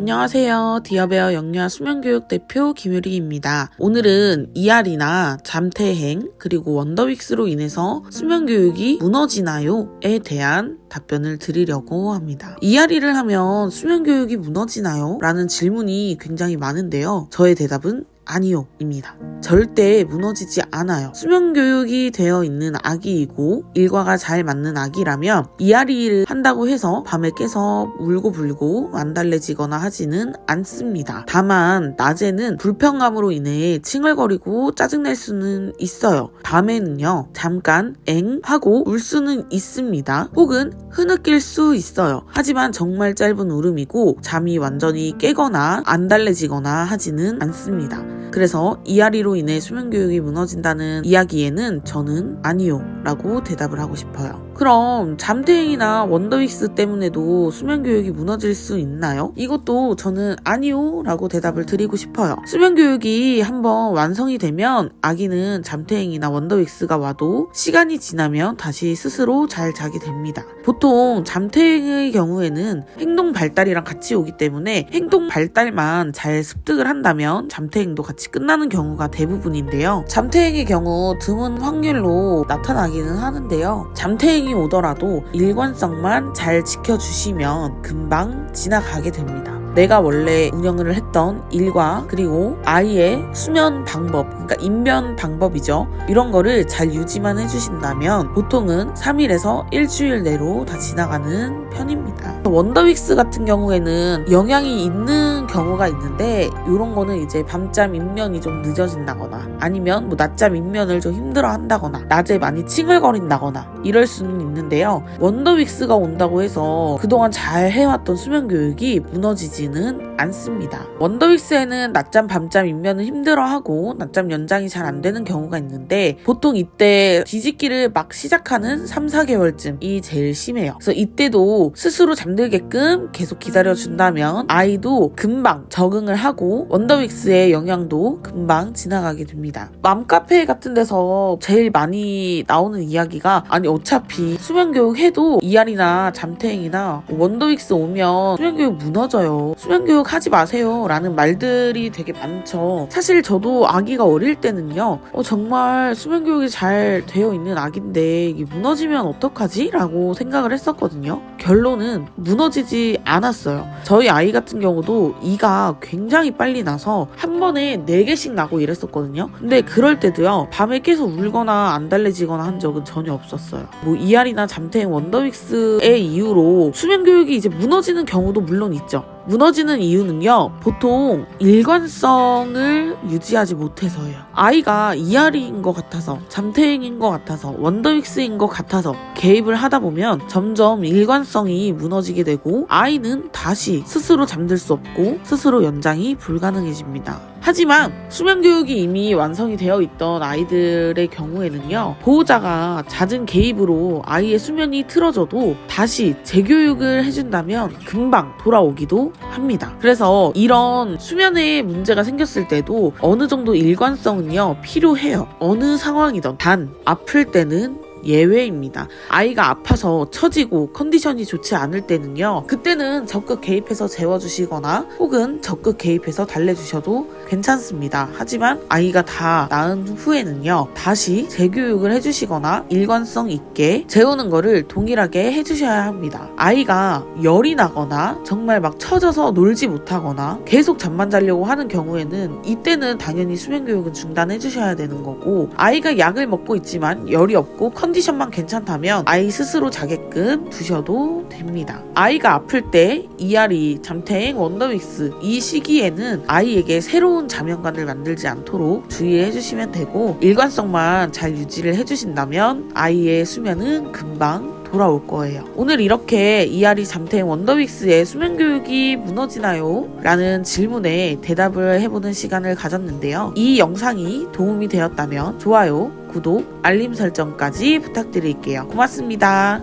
안녕하세요. 디어베어 영유아 수면교육 대표 김유리입니다. 오늘은 ER이나 잠태행 그리고 원더윅스로 인해서 수면교육이 무너지나요? 에 대한 답변을 드리려고 합니다. ER을 하면 수면교육이 무너지나요? 라는 질문이 굉장히 많은데요. 저의 대답은 아니요 입니다. 절대 무너지지 않아요. 수면교육이 되어 있는 아기이고 일과가 잘 맞는 아기라면 ER을 한다고 해서 밤에 깨서 울고불고 안달래지거나 하지는 않습니다. 다만 낮에는 불편감으로 인해 칭얼거리고 짜증낼 수는 있어요. 밤에는요 잠깐 엥 하고 울 수는 있습니다. 혹은 흐느낄 수 있어요. 하지만 정말 짧은 울음이고 잠이 완전히 깨거나 안달래지거나 하지는 않습니다. 그래서 ER로 인해 수면교육이 무너진다는 이야기에는 저는 아니요 라고 대답을 하고 싶어요. 그럼 잠태행이나 원더윅스 때문에도 수면교육이 무너질 수 있나요? 이것도 저는 아니요 라고 대답을 드리고 싶어요. 수면교육이 한번 완성이 되면 아기는 잠태행이나 원더윅스가 와도 시간이 지나면 다시 스스로 잘 자게 됩니다. 보통 잠태행의 경우에는 행동 발달이랑 같이 오기 때문에 행동 발달만 잘 습득을 한다면 잠태행도 같이 끝나는 경우가 대부분인데요. 잠태행의 경우 드문 확률로 나타나기는 하는데요. 잠태행이 오더라도 일관성만 잘 지켜주시면 금방 지나가게 됩니다. 내가 원래 운영을 했던 일과 그리고 아이의 수면 방법, 그러니까 인변 방법이죠. 이런 거를 잘 유지만 해주신다면 보통은 3일에서 일주일 내로 다 지나가는 편입니다. 원더윅스 같은 경우에는 영향이 있는 경우가 있는데 이런 거는 이제 밤잠 입면이 좀 늦어진다거나 아니면 낮잠 입면을 좀 힘들어 한다거나 낮에 많이 칭얼거린다거나 이럴 수는 있는데요. 원더윅스가 온다고 해서 그동안 잘 해왔던 수면 교육이 무너지지는 않습니다. 원더윅스에는 낮잠 밤잠 입면을 힘들어하고 낮잠 연장이 잘 안 되는 경우가 있는데 보통 이때 뒤집기를 막 시작하는 3-4개월쯤이 제일 심해요. 그래서 이때도 스스로 잠들게끔 계속 기다려준다면 아이도 금방 적응을 하고 원더윅스의 영향도 금방 지나가게 됩니다. 맘카페 같은 데서 제일 많이 나오는 이야기가 아니 어차피 수면교육 해도 ER이나 잠태행이나 원더윅스 오면 수면교육 무너져요. 수면교육 하지 마세요 라는 말들이 되게 많죠. 사실 저도 아기가 어릴 때는요 정말 수면교육이 잘 되어 있는 아기인데 이게 무너지면 어떡하지? 라고 생각을 했었거든요. 결론은 무너지지 않았어요. 저희 아이 같은 경우도 이가 굉장히 빨리 나서 한 번에 4개씩 나고 이랬었거든요. 근데 그럴 때도요 밤에 깨서 울거나 안달래지거나 한 적은 전혀 없었어요. ER이나 잠태행 원더윅스의 이유로 수면교육이 이제 무너지는 경우도 물론 있죠. 무너지는 이유는요 보통 일관성을 유지하지 못해서예요. 아이가 ER인 것 같아서 잠태행인 것 같아서 원더윅스인 것 같아서 개입을 하다 보면 점점 일관성이 무너지게 되고 아이는 다시 스스로 잠들 수 없고 스스로 연장이 불가능해집니다. 하지만 수면교육이 이미 완성이 되어 있던 아이들의 경우에는요 보호자가 잦은 개입으로 아이의 수면이 틀어져도 다시 재교육을 해준다면 금방 돌아오기도 합니다. 그래서 이런 수면에 문제가 생겼을 때도 어느 정도 일관성은요 필요해요. 어느 상황이든. 단 아플 때는 예외입니다. 아이가 아파서 처지고 컨디션이 좋지 않을 때는요 그때는 적극 개입해서 재워주시거나 혹은 적극 개입해서 달래주셔도 괜찮습니다. 하지만 아이가 다 나은 후에는요 다시 재교육을 해주시거나 일관성 있게 재우는 거를 동일하게 해주셔야 합니다. 아이가 열이 나거나 정말 막 처져서 놀지 못하거나 계속 잠만 자려고 하는 경우에는 이때는 당연히 수면교육은 중단해주셔야 되는 거고 아이가 약을 먹고 있지만 열이 없고 컨디션만 괜찮다면 아이 스스로 자게끔 두셔도 됩니다. 아이가 아플 때 ER이 잠태행 원더윅스 이 시기에는 아이에게 새로운 잠연관을 만들지 않도록 주의해 주시면 되고 일관성만 잘 유지를 해주신다면 아이의 수면은 금방 돌아올 거예요. 오늘 이렇게 ER이 잠태행 원더윅스의 수면교육이 무너지나요? 라는 질문에 대답을 해보는 시간을 가졌는데요. 이 영상이 도움이 되었다면 좋아요, 구독, 알림 설정까지 부탁드릴게요. 고맙습니다.